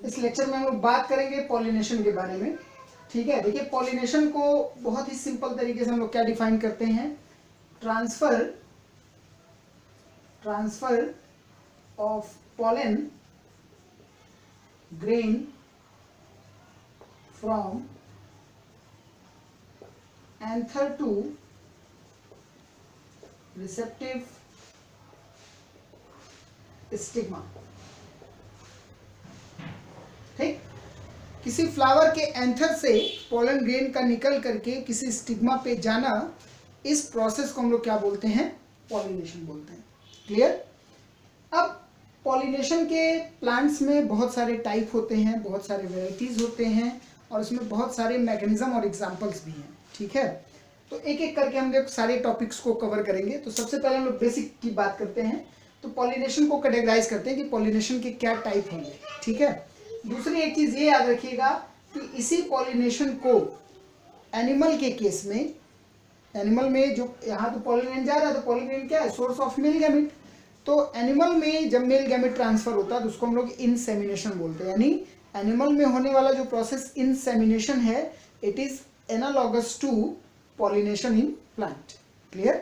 इस लेक्चर में हम लोग बात करेंगे पॉलिनेशन के बारे में। ठीक है, देखिए पॉलिनेशन को बहुत ही सिंपल तरीके से हम लोग क्या डिफाइन करते हैं, transfer of pollen grain from anther to receptive stigma। ठीक, किसी फ्लावर के एंथर से पोलन ग्रेन का निकल करके किसी स्टिग्मा पे जाना, इस प्रोसेस को हम लोग क्या बोलते हैं, पॉलिनेशन बोलते हैं। क्लियर। अब पॉलिनेशन के प्लांट्स में बहुत सारे टाइप होते हैं, बहुत सारे वेराइटीज होते हैं और उसमें बहुत सारे मैकेनिज्म और एग्जांपल्स भी हैं। ठीक है, तो एक एक करके हम लोग सारे टॉपिक्स को कवर करेंगे। तो सबसे पहले हम लोग बेसिक की बात करते हैं, तो पॉलिनेशन को कैटेगराइज करते हैं कि पॉलिनेशन के क्या टाइप होंगे। ठीक है, दूसरी एक चीज ये याद रखिएगा कि इसी पॉलिनेशन को एनिमल के केस में, एनिमल में जो यहाँ तो पॉलिनेशन जा रहा है, तो पॉलिनेशन क्या है, सोर्स ऑफ मेल गैमेट। तो एनिमल में जब मेल गैमेट ट्रांसफर होता है तो उसको हम लोग इंसेमिनेशन बोलते हैं। यानी एनिमल में होने वाला जो प्रोसेस इंसेमिनेशन है, it is analogous to pollination in plant. Clear.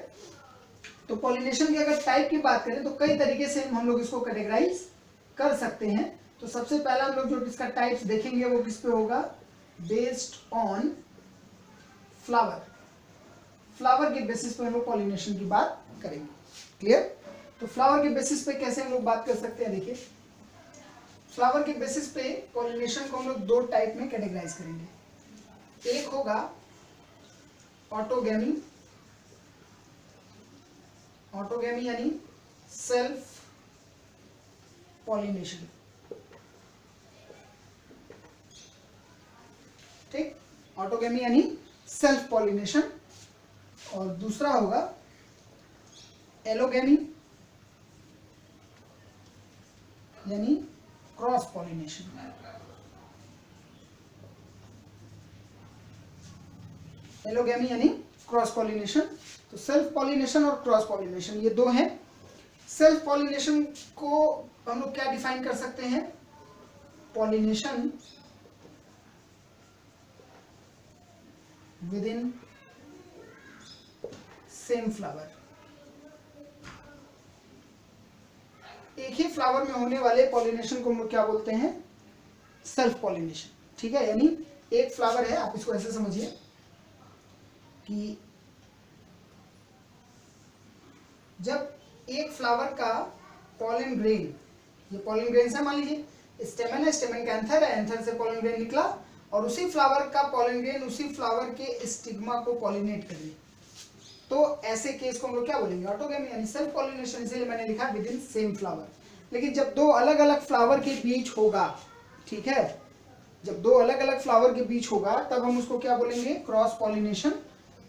तो पॉलिनेशन की अगर टाइप की बात करें तो कई तरीके से हम लोग इसको कैटेगराइज कर सकते हैं। तो सबसे पहला हम लोग जो इसका टाइप्स देखेंगे वो किस पे होगा, बेस्ड ऑन फ्लावर। फ्लावर के बेसिस पे हम लोग पॉलिनेशन की बात करेंगे। क्लियर। तो फ्लावर के बेसिस पे कैसे हम लोग बात कर सकते हैं, देखिए फ्लावर के बेसिस पे पॉलिनेशन को हम लोग दो टाइप में कैटेगराइज करेंगे। एक होगा ऑटोगैमी, ऑटोगैमी यानी सेल्फ पॉलिनेशन। ठीक, ऑटोगैमी यानी सेल्फ पॉलिनेशन। और दूसरा होगा एलोगैमी यानी क्रॉस पॉलिनेशन। एलोगैमी यानी क्रॉस पॉलिनेशन। तो सेल्फ पॉलिनेशन और क्रॉस पॉलिनेशन ये दो हैं। सेल्फ पॉलिनेशन को हम लोग क्या डिफाइन कर सकते हैं, pollination with in same flower. एक ही फ्लावर में होने वाले पॉलिनेशन को हम लोग क्या बोलते हैं, सेल्फ पॉलिनेशन। ठीक है, यानी एक फ्लावर है, आप इसको ऐसे समझिए कि जब एक फ्लावर का पॉलन ग्रेन, ये पॉलन ग्रेन से मान लीजिए स्टेमन है, स्टेमन का एंथर है, एंथर से पॉलन ग्रेन निकला और उसी फ्लावर का पॉलन ग्रेन उसी फ्लावर के स्टिग्मा को पॉलिनेट करे, तो ऐसे केस को हम लोग क्या बोलेंगे, ऑटोगैमी यानी सेल्फ पॉलिनेशन। इसलिए मैंने लिखा विद इन सेम फ्लावर। लेकिन जब दो अलग अलग फ्लावर के बीच होगा, ठीक है, जब दो अलग अलग फ्लावर के बीच होगा तब हम उसको क्या बोलेंगे, क्रॉस पॉलिनेशन।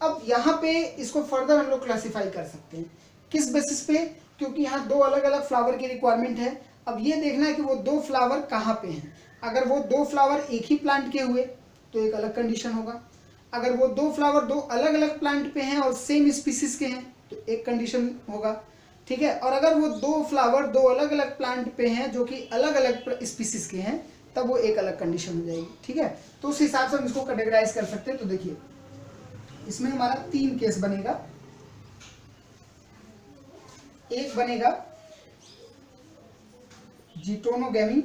अब यहाँ पे इसको फर्दर हम लोग क्लासिफाई कर सकते हैं, किस बेसिस पे, क्योंकि यहाँ दो अलग अलग फ्लावर की रिक्वायरमेंट है। अब ये देखना है कि वो दो फ्लावर कहाँ पे हैं। अगर वो दो फ्लावर एक ही प्लांट के हुए तो एक अलग कंडीशन होगा। अगर वो दो फ्लावर दो अलग अलग प्लांट पे हैं और सेम स्पीसीज के हैं तो एक कंडीशन होगा। ठीक है, और अगर वो दो फ्लावर दो अलग अलग प्लांट पे हैं जो कि अलग अलग स्पीसीज के हैं तब वो एक अलग कंडीशन हो जाएगी। ठीक है, तो उस हिसाब से हम इसको कैटेगराइज कर सकते हैं। तो देखिए इसमें हमारा तीन केस बनेगा। एक बनेगा जिटोनोगैमी।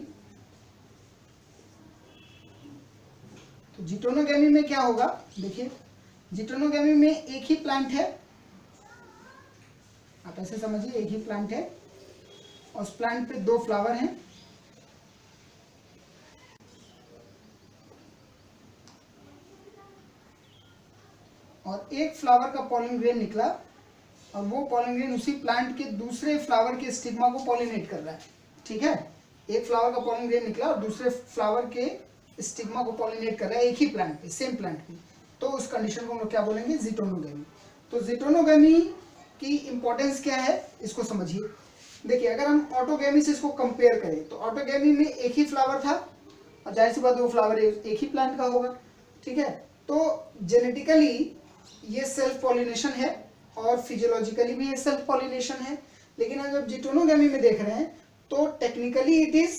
तो जिटोनोगैमी में क्या होगा, देखिए जिटोनोगैमी में एक ही प्लांट है, आप ऐसे समझिए एक ही प्लांट है और उस प्लांट पे दो फ्लावर हैं। और एक फ्लावर का पॉलन ग्रेन निकला और वो पॉलन ग्रेन उसी प्लांट के दूसरे फ्लावर के स्टिग्मा को पॉलिनेट कर रहा है। ठीक है, एक फ्लावर का पॉलन ग्रेन निकला और दूसरे फ्लावर के स्टिग्मा को पॉलिनेट कर रहा है एक ही प्लांट पे, सेम प्लांट पे, तो उस कंडीशन को हम लोग क्या बोलेंगे, जिटोनोगैमी। तो जिटोनोगैमी की इंपॉर्टेंस क्या है इसको समझिए। देखिए अगर हम ऑटोगैमी से इसको कंपेयर करें तो ऑटोगैमी में एक ही फ्लावर था और जाहिर सी बात वो फ्लावर एक ही प्लांट का होगा। ठीक है, तो जेनेटिकली ये सेल्फ पॉलिनेशन है और फिजियोलॉजिकली भी ये सेल्फ पॉलिनेशन है। लेकिन हम जब जिटोनोगैमी में देख रहे हैं तो technically it is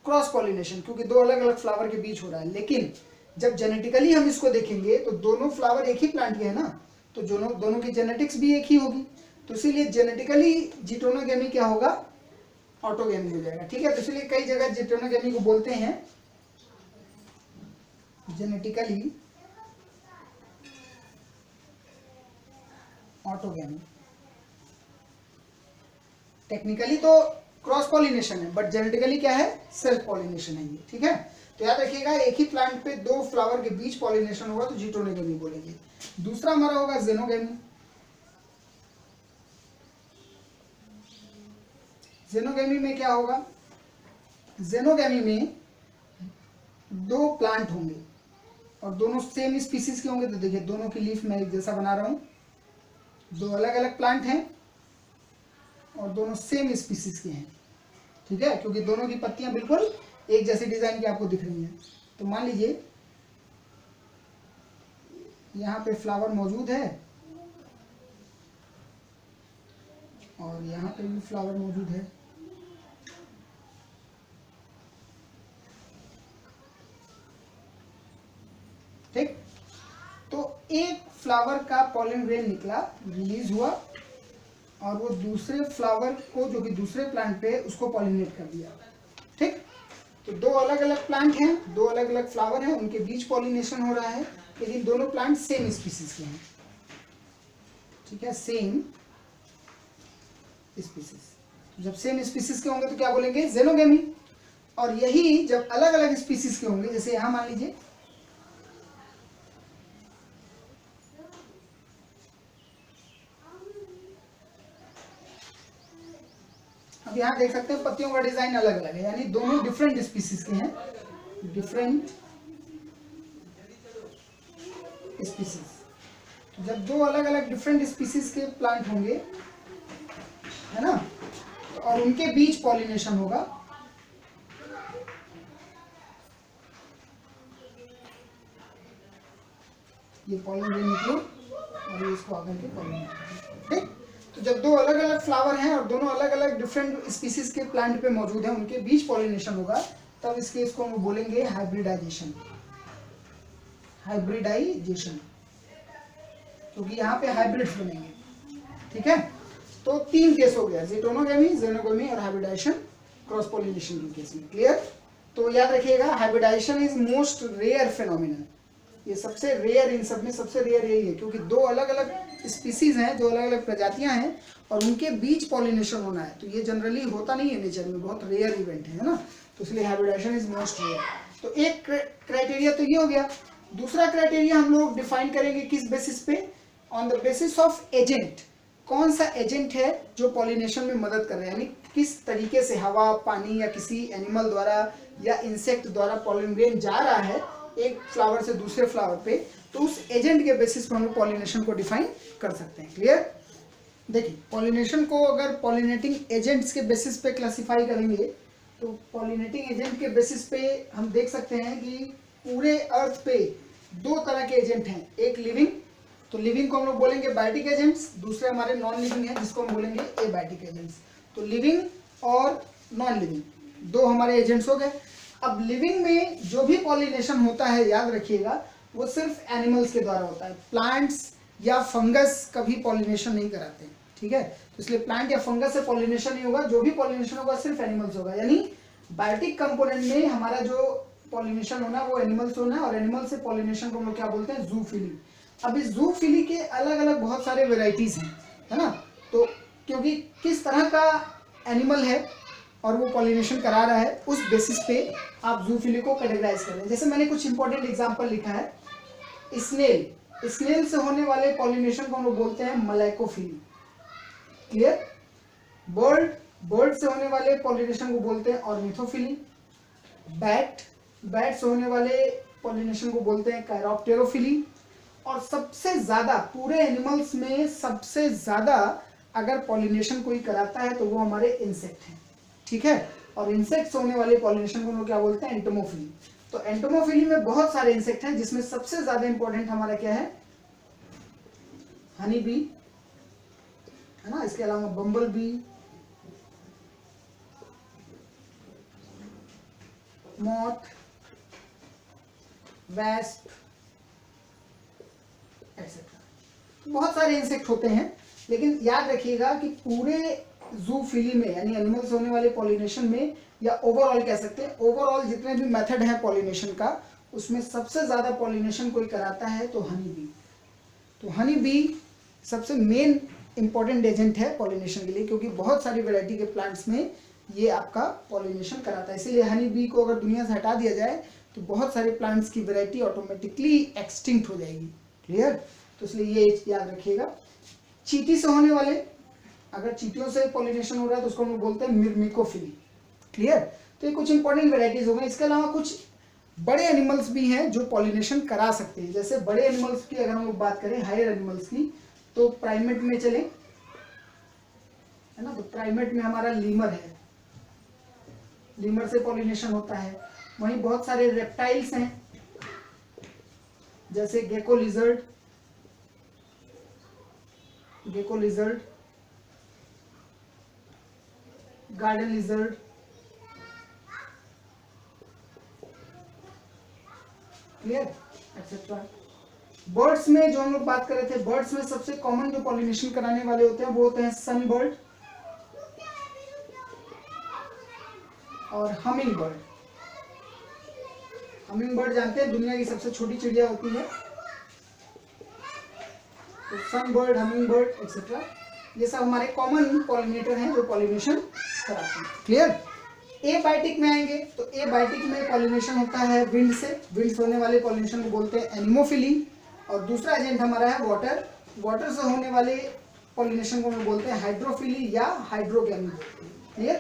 cross pollination, क्योंकि दो अलग अलग फ्लावर के बीच हो रहा है। लेकिन जब जेनेटिकली हम इसको देखेंगे तो दोनों फ्लावर एक ही प्लांट के हैं ना, तो दोनों की जेनेटिक्स भी एक ही होगी, तो इसीलिए जेनेटिकली जिटोनोगेमी क्या होगा, ऑटोगेमी हो जाएगा। ठीक है, तो इसलिए कई जगह जिटोनोगेमी को बोलते हैं जेनेटिकली ऑटोगेमी। टेक्निकली तो क्रॉस पॉलिनेशन है, बट जेनेटिकली क्या है, सेल्फ पॉलिनेशन है ये। ठीक है, तो याद रखिएगा एक ही प्लांट पे दो फ्लावर के बीच पॉलिनेशन होगा तो जिटोनोगेमी बोलेंगे। दूसरा हमारा होगा जेनोगेमी। जेनोगेमी में क्या होगा, जेनोगेमी में दो प्लांट होंगे और दोनों सेम स्पीसीज के होंगे। तो देखिए दोनों की लीफ मैं एक जैसा बना रहा हूं, दो अलग अलग प्लांट हैं और दोनों सेम स्पीसीज के हैं। ठीक है, क्योंकि दोनों की पत्तियां बिल्कुल एक जैसी डिजाइन की आपको दिख रही हैं। तो मान लीजिए यहाँ पे फ्लावर मौजूद है और यहाँ पे भी फ्लावर मौजूद है। ठीक, तो एक फ्लावर का पॉलन ग्रेन निकला, रिलीज हुआ और वो दूसरे फ्लावर को जो कि दूसरे प्लांट पे उसको पॉलिनेट कर दिया। ठीक, तो दो अलग अलग प्लांट हैं, दो अलग अलग फ्लावर हैं, उनके बीच पॉलिनेशन हो रहा है, लेकिन दोनों प्लांट सेम स्पीसीज के हैं। ठीक है, सेम स्पीसीज। जब सेम स्पीसीज के होंगे तो क्या बोलेंगे, जेनोगेमी। और यही जब अलग अलग स्पीसीज के होंगे, जैसे यहां मान लीजिए अब यहाँ देख सकते हैं पत्तियों का डिजाइन अलग अलग है, यानी दोनों डिफरेंट स्पीसीज के हैं, डिफरेंट स्पीसीज। जब दो अलग अलग डिफरेंट स्पीसीज के प्लांट होंगे, है ना, तो और उनके बीच पॉलिनेशन होगा, ये पॉलन ग्रेन निकलो और ये इसको आकर के पॉलिनेट करें। ठीक, तो जब दो अलग अलग फ्लावर हैं और दोनों अलग अलग डिफरेंट स्पीसीज के प्लांट पे मौजूद हैं, उनके बीच पॉलिनेशन होगा, तब इस केस को हम बोलेंगे हाइब्रिडाइजेशन। हाइब्रिडाइजेशन, क्योंकि यहाँ पे हाइब्रिड्स बनेंगे। ठीक है, तो तीन केस हो गया, जिटोनोगेमी, जेनोगेमी और हाइब्रिडाइजेशन क्रॉस पॉलिनेशन के केस में। क्लियर, तो याद रखिएगा hybridisation is most rare phenomena. ये सबसे रेयर, इन सब में सबसे रेयर यही है, क्योंकि दो अलग अलग स्पीसीज हैं, दो अलग अलग प्रजातियां हैं और उनके बीच पॉलिनेशन होना है, तो ये जनरली होता नहीं है नेचर में, बहुत रेयर इवेंट है ना, तो इसलिए हाइब्रिडाइजेशन इज मोस्ट रेयर। तो एक क्राइटेरिया तो ये हो गया। दूसरा क्राइटेरिया हम लोग डिफाइन करेंगे किस बेसिस पे, on the basis of agent. कौन सा एजेंट है जो पॉलिनेशन में मदद कर रहा है, यानी किस तरीके से हवा, पानी या किसी एनिमल द्वारा या इंसेक्ट द्वारा पॉलन ग्रेन जा रहा है एक फ्लावर से दूसरे फ्लावर पे, तो उस एजेंट के बेसिस पर हम लोग पॉलिनेशन को डिफाइन कर सकते हैं। क्लियर, देखिए पॉलिनेशन को अगर पॉलिनेटिंग एजेंट्स के बेसिस पे क्लासिफाई करेंगे, तो पॉलिनेटिंग एजेंट के बेसिस पे हम देख सकते हैं कि पूरे अर्थ पे दो तरह के एजेंट हैं, एक लिविंग, तो लिविंग को हम लोग बोलेंगे बायोटिक एजेंट्स, दूसरे हमारे नॉन लिविंग है जिसको हम बोलेंगे एबायोटिक एजेंट्स। तो लिविंग और नॉन लिविंग दो हमारे एजेंट्स हो गए। अब लिविंग में जो भी पॉलिनेशन होता है, याद रखिएगा, वो सिर्फ एनिमल्स के द्वारा होता है, प्लांट्स या फंगस कभी पॉलिनेशन नहीं कराते। ठीक है, तो इसलिए प्लांट या फंगस से पॉलिनेशन नहीं होगा, जो भी पॉलिनेशन होगा सिर्फ एनिमल्स होगा। यानी बायोटिक कंपोनेंट में हमारा जो पॉलिनेशन होना है वो एनिमल्स होना है, और एनिमल से पॉलिनेशन को हम लोग क्या बोलते हैं, जूफिली। अब इस जूफिली के अलग अलग बहुत सारे वेराइटीज हैं, है ना, तो क्योंकि किस तरह का एनिमल है और वो पॉलिनेशन करा रहा है, उस बेसिस पे आप जूफिली को कैटेगराइज कर रहे हैं। जैसे मैंने कुछ इंपॉर्टेंट एग्जांपल लिखा है, स्नेल, स्नेल से होने वाले पॉलिनेशन को हम लोग बोलते हैं मलाइकोफिली। क्लियर, बर्ड, बर्ड से होने वाले पॉलिनेशन को बोलते हैं ऑर्निथोफिली। बैट, बैट से होने वाले पॉलिनेशन को बोलते हैं कायरोप्टेरोफिली। और सबसे ज्यादा पूरे एनिमल्स में सबसे ज्यादा अगर पॉलिनेशन कोई कराता है तो वो हमारे इंसेक्ट हैं। ठीक है, और इंसेक्ट से होने वाले पॉलिनेशन को हम लोग क्या बोलते हैं, एंटोमोफिली। तो एंटोमोफिली में बहुत सारे इंसेक्ट हैं, जिसमें सबसे ज्यादा इंपॉर्टेंट हमारा क्या है, हनी बी, है ना, इसके अलावा बम्बल बी, मॉथ, वैस्प एक्सेट्रा। बहुत सारे इंसेक्ट होते हैं, लेकिन याद रखिएगा कि पूरे जूफिली में यानी एनिमल्स होने वाले पॉलिनेशन में, या ओवरऑल कह सकते हैं, ओवरऑल जितने भी मेथड है पॉलिनेशन का, उसमें सबसे ज्यादा पॉलिनेशन कोई कराता है तो हनी बी। तो हनी बी सबसे मेन इंपॉर्टेंट एजेंट है पॉलिनेशन के लिए, क्योंकि बहुत सारी वैरायटी के प्लांट्स में ये आपका पॉलिनेशन कराता है। इसीलिए हनी बी को अगर दुनिया से हटा दिया जाए तो बहुत सारे प्लांट्स की वैरायटी ऑटोमेटिकली एक्सटिंक्ट हो जाएगी। क्लियर? तो इसलिए ये याद रखिएगा। चींटी से होने वाले, अगर चींटियों से पॉलिनेशन हो रहा है तो उसको हम लोग बोलते हैं मिर्मिकोफिली। क्लियर? तो ये कुछ इंपॉर्टेंट वैरायटीज हो गए। इसके अलावा कुछ बड़े एनिमल्स भी हैं जो पॉलिनेशन करा सकते हैं। जैसे बड़े एनिमल्स की अगर हम लोग बात करें, हायर एनिमल्स की, तो प्राइमेट में चले, है ना, तो प्राइमेट में हमारा लीमर है, लीमर से पॉलिनेशन होता है। वहीं बहुत सारे रेप्टाइल्स हैं जैसे gecko lizard, garden lizard, clear, etcetera. Birds में जो हम लोग बात कर रहे थे, बर्ड्स में सबसे कॉमन जो पॉलिनेशन कराने वाले होते हैं वो होते हैं सनबर्ड और हमिंग बर्ड। हमिंग बर्ड जानते हैं दुनिया की सबसे छोटी चिड़िया होती है, तो सनबर्ड, हमिंग बर्ड एक्सेट्रा, ये सब हमारे कॉमन पॉलिनेटर हैं जो पॉलिनेशन कराते हैं। क्लियर? एबायोटिक में आएंगे तो एबायोटिक में पॉलिनेशन होता है विंड से। विंड से होने वाले पॉलिनेशन को बोलते हैं एनिमोफिली। और दूसरा एजेंट हमारा है वाटर। वाटर से होने वाले पॉलिनेशन को हम बोलते हैं हाइड्रोफिली या हाइड्रोगेमी। क्लियर?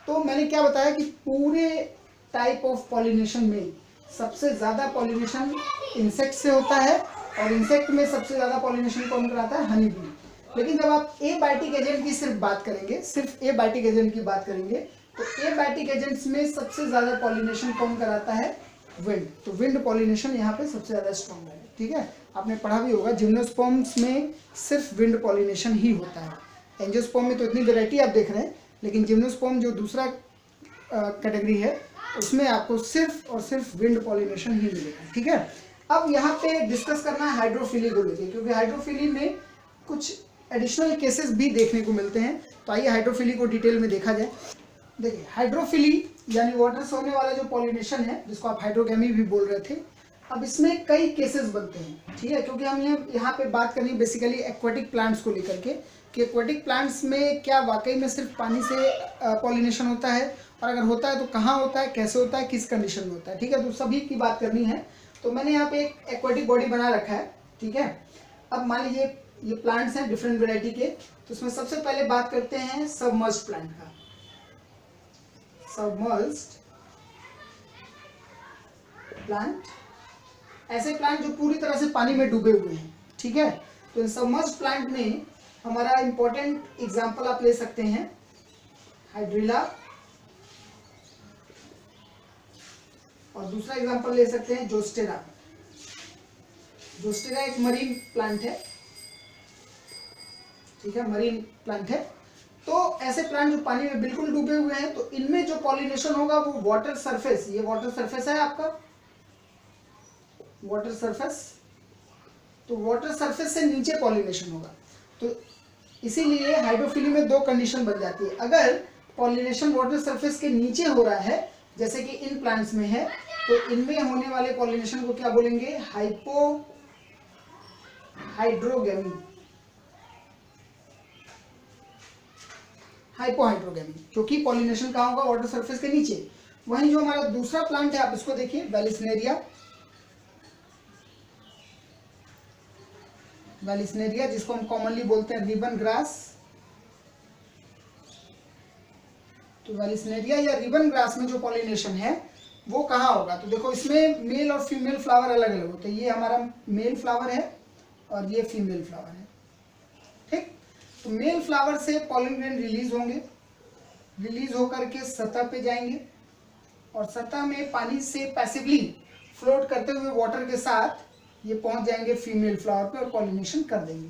तो मैंने क्या बताया कि पूरे टाइप ऑफ पॉलिनेशन में सबसे ज्यादा पॉलिनेशन इंसेक्ट से होता है, और इंसेक्ट में सबसे ज्यादा पॉलिनेशन कौन कराता है? Honey bee. लेकिन जब आप एबायोटिक एजेंट की सिर्फ बात करेंगे, सिर्फ एबायोटिक एजेंट की बात करेंगे, तो एबायोटिक एजेंट्स में सबसे ज्यादा पॉलिनेशन कौन कराता है? विंड। तो विंड पॉलिनेशन यहाँ पे सबसे ज्यादा स्ट्रॉन्ग है। ठीक है, आपने पढ़ा भी होगा जिम्नोस्पर्म्स में सिर्फ विंड पॉलिनेशन ही होता है। एंजियोस्पर्म में तो इतनी वैरायटी आप देख रहे हैं, लेकिन जिम्नोस्पर्म जो दूसरा कैटेगरी है उसमें आपको सिर्फ और सिर्फ विंड पॉलिनेशन ही मिलेगा। ठीक है, अब यहाँ पे डिस्कस करना है हाइड्रोफिली को लेकर, क्योंकि हाइड्रोफिली में कुछ एडिशनल केसेस भी देखने को मिलते हैं। तो आइए हाइड्रोफिली को डिटेल में देखा जाए। देखिए, हाइड्रोफिली यानी वाटर से होने वाला जो पॉलिनेशन है, जिसको आप हाइड्रोगेमी भी बोल रहे थे, अब इसमें कई केसेस बनते हैं। ठीक है, क्योंकि हम यहाँ पे बात करनी है बेसिकली एक्वाटिक प्लांट्स को लेकर के, कि एक्वाटिक प्लांट्स में क्या वाकई में सिर्फ पानी से पॉलिनेशन होता है, और अगर होता है तो कहाँ होता है, कैसे होता है, किस कंडीशन में होता है। ठीक है, तो सभी की बात करनी है। तो मैंने यहाँ पे एक एक्वाटिक बॉडी बना रखा है। ठीक है, अब मान लीजिए ये प्लांट्स हैं डिफरेंट वेराइटी के, तो इसमें सबसे पहले बात करते हैं सबमर्ज्ड प्लांट का। सबमर्ज्ड प्लांट, ऐसे प्लांट जो पूरी तरह से पानी में डूबे हुए हैं। ठीक है, तो इन सबमर्ज्ड प्लांट में हमारा इंपॉर्टेंट एग्जांपल आप ले सकते हैं हाइड्रिला, और दूसरा एग्जांपल ले सकते हैं जोस्टेरा। जोस्टेरा एक मरीन प्लांट है। ठीक है, मरीन प्लांट है। तो ऐसे प्लांट जो पानी में बिल्कुल डूबे हुए हैं, तो इनमें जो पॉलिनेशन होगा वो वाटर सरफेस, ये वाटर सरफेस है आपका, वाटर सरफेस, तो वाटर सरफेस से नीचे पॉलिनेशन होगा। तो इसीलिए हाइड्रोफिली में दो कंडीशन बन जाती है। अगर पॉलिनेशन वाटर सरफेस के नीचे हो रहा है, जैसे कि इन प्लांट्स में है, तो इनमें होने वाले पॉलिनेशन को क्या बोलेंगे? हाइपोहाइड्रोगेमी। हाइपोहाइड्रोगेमी, क्योंकि पॉलिनेशन कहाँ होगा? वाटर सरफेस के नीचे। वहीं जो हमारा दूसरा प्लांट है, आप इसको देखिए, वेलिस्नेरिया। वेलिस्नेरिया जिसको हम कॉमनली बोलते हैं रिबन ग्रास। तो वेलिस्नेरिया या रिबन ग्रास में जो पॉलिनेशन है वो कहाँ होगा? तो देखो, इसमें मेल और फीमेल फ्लावर अलग अलग होते हैं। ये हमारा मेल फ्लावर है और ये फीमेल फ्लावर है। ठीक, तो मेल फ्लावर से पॉलन ग्रेन रिलीज होंगे, रिलीज होकर के सतह पे जाएंगे, और सतह में पानी से पैसिवली फ्लोट करते हुए वाटर के साथ ये पहुंच जाएंगे फीमेल फ्लावर पे और पॉलिनेशन कर देंगे।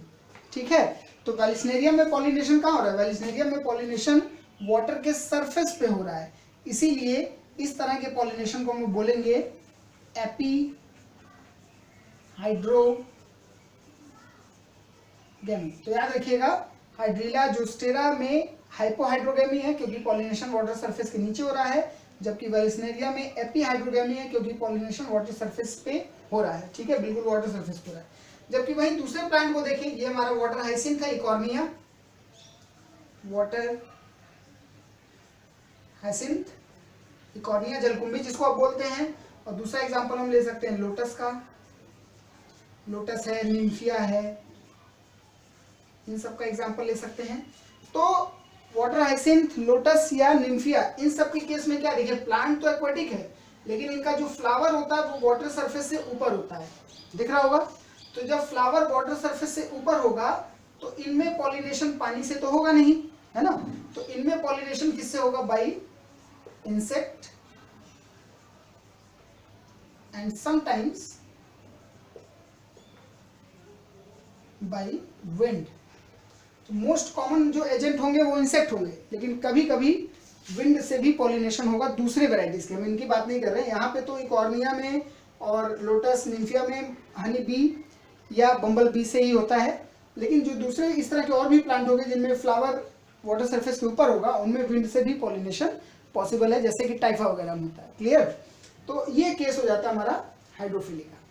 ठीक है, तो वेलिस्नेरिया में पॉलिनेशन कहाँ हो रहा है? वेलिस्नेरिया में पॉलिनेशन वाटर के सरफेस पे हो रहा है, इसीलिए इस तरह के पॉलिनेशन को हम बोलेंगे एपी हाइड्रोगेमी। तो याद रखिएगा, हाइड्रीला जोस्टेरा में हाइपोहाइड्रोगेमी है क्योंकि पॉलिनेशन वाटर सरफेस के नीचे हो रहा है, जबकि वेलस्नेरिया में एपी हाइड्रोगेमी है क्योंकि पॉलिनेशन वाटर सरफेस पे हो रहा है। ठीक है, बिल्कुल वाटर सरफेस पे हो रहा है। जबकि वहीं दूसरे प्लांट को देखें, ये हमारा वाटर हाइसिंथ था, इकॉर्निया, वाटर हाइसिंथ, इकॉर्निया जलकुंभी जिसको आप बोलते हैं। और दूसरा एग्जांपल हम ले सकते हैं लोटस का, लोटस है, निम्फिया है, इन सब का एग्जांपल ले सकते हैं। तो वाटर हाइसिंथ, लोटस या निम्फिया, इन सब के केस में क्या देखिए, प्लांट तो एक्वाटिक है लेकिन इनका जो फ्लावर होता है वो वाटर सरफेस से ऊपर होता है, दिख रहा होगा। तो जब फ्लावर वाटर सरफेस से ऊपर होगा तो इनमें पॉलिनेशन पानी से तो होगा नहीं, है ना। तो इनमें पॉलिनेशन किससे होगा, by insect and sometimes by wind. तो मोस्ट कॉमन जो एजेंट होंगे वो इंसेक्ट होंगे, लेकिन कभी कभी विंड से भी पॉलिनेशन होगा दूसरे वेराइटीज के, हम इनकी बात नहीं कर रहे हैं। यहाँ पे तो इकॉर्निया में और लोटस, निम्फिया में हनी बी या बम्बल बी से ही होता है, लेकिन जो दूसरे इस तरह के और भी प्लांट होंगे जिनमें फ्लावर वाटर सरफेस के ऊपर होगा, उनमें विंड से भी पॉलिनेशन पॉसिबल है, जैसे कि टाइफा वगैरह में होता है। क्लियर। तो ये केस हो जाता है हमारा हाइड्रोफिलिक।